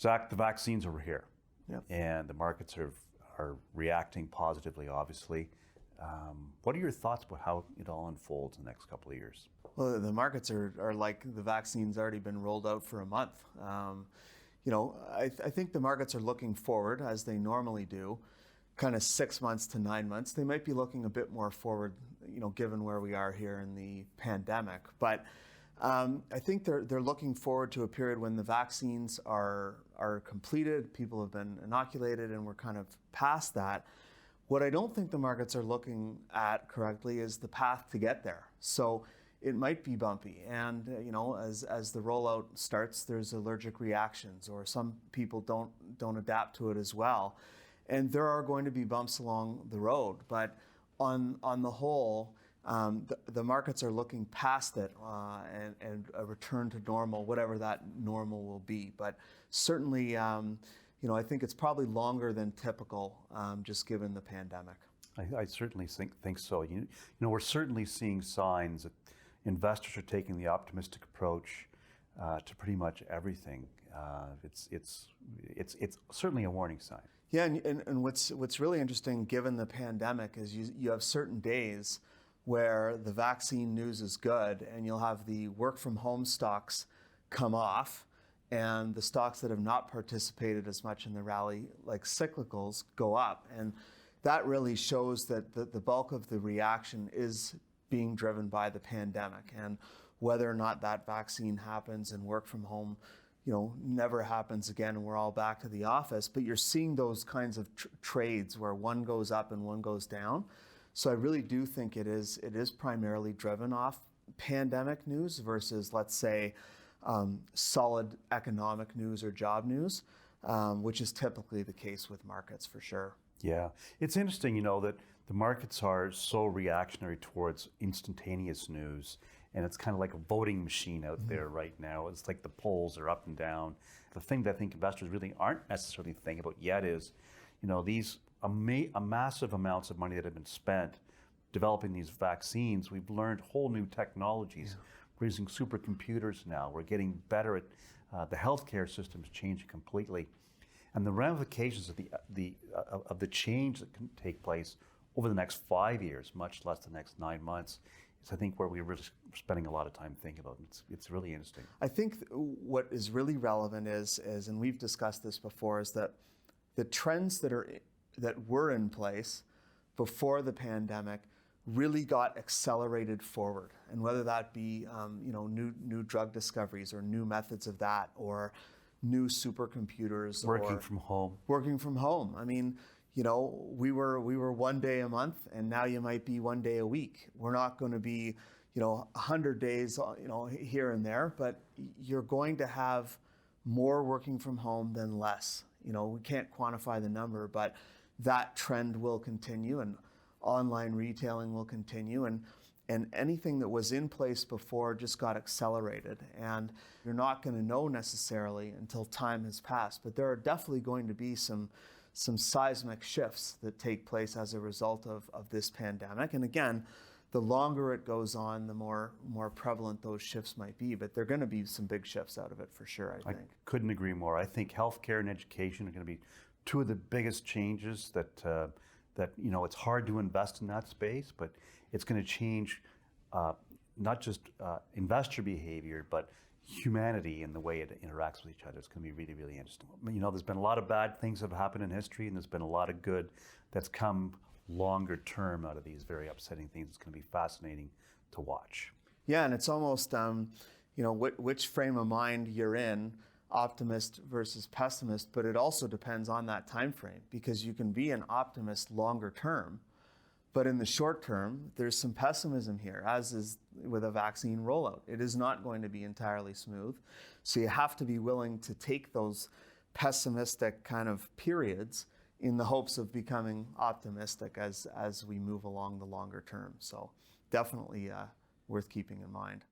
Zach, the vaccines are here, Yep. and the markets are reacting positively, obviously. What are your thoughts about how it all unfolds in the next couple of years? Well, the markets are like the vaccine's already been rolled out for a month. I think the markets are looking forward as they normally do, kind of 6 months to 9 months. They might be looking a bit more forward, given where we are here in the pandemic. But I think they're looking forward to a period when the vaccines are completed, people have been inoculated, and we're kind of past that. What I don't think the markets are looking at correctly is the path to get there. So it might be bumpy, and as the rollout starts, there's allergic reactions, or some people don't adapt to it as well, and there are going to be bumps along the road. But on the whole, the markets are looking past it and a return to normal, whatever that normal will be. But certainly, I think it's probably longer than typical, just given the pandemic. I certainly think so. We're certainly seeing signs that investors are taking the optimistic approach to pretty much everything. It's certainly a warning sign. Yeah, and what's really interesting, given the pandemic, is you have certain days where the vaccine news is good, and you'll have the work from home stocks come off, and the stocks that have not participated as much in the rally, like cyclicals, go up. And that really shows that the bulk of the reaction is being driven by the pandemic, and whether or not that vaccine happens and work from home never happens again and we're all back to the office. But you're seeing those kinds of trades where one goes up and one goes down. So I really do think it is primarily driven off pandemic news versus, let's say, solid economic news or job news, which is typically the case with markets for sure. Yeah, it's interesting, that the markets are so reactionary towards instantaneous news, and it's kind of like a voting machine out there right now. It's like the polls are up and down. The thing that I think investors really aren't necessarily thinking about yet is, these massive amounts of money that have been spent developing these vaccines. We've learned whole new technologies. Yeah. We're using supercomputers now. We're getting better at the healthcare system is changing completely. And the ramifications of the change that can take place over the next 5 years, much less the next 9 months, is I think where we're really spending a lot of time thinking about. It's really interesting. I think what is really relevant is, and we've discussed this before, is that the trends that were in place before the pandemic really got accelerated forward, and whether that be new drug discoveries or new methods of that, or new supercomputers, working from home. I mean, we were 1 day a month, and now you might be 1 day a week. We're not going to be 100 days here and there, but you're going to have more working from home than less. We can't quantify the number, but that trend will continue, and online retailing will continue, and anything that was in place before just got accelerated. And you're not going to know necessarily until time has passed, but there are definitely going to be some seismic shifts that take place as a result of this pandemic. And again, the longer it goes on, the more prevalent those shifts might be. But there are going to be some big shifts out of it for sure, I think. I couldn't agree more. I think healthcare and education are going to be two of the biggest changes that it's hard to invest in that space, but it's going to change not just investor behavior, but humanity and the way it interacts with each other. It's going to be really, really interesting. There's been a lot of bad things that have happened in history, and there's been a lot of good that's come longer term out of these very upsetting things. It's going to be fascinating to watch. Yeah, and it's almost, which frame of mind you're in, optimist versus pessimist, but it also depends on that time frame, because you can be an optimist longer term, but in the short term, there's some pessimism here, as is with a vaccine rollout. It is not going to be entirely smooth. So you have to be willing to take those pessimistic kind of periods in the hopes of becoming optimistic as we move along the longer term. So definitely worth keeping in mind.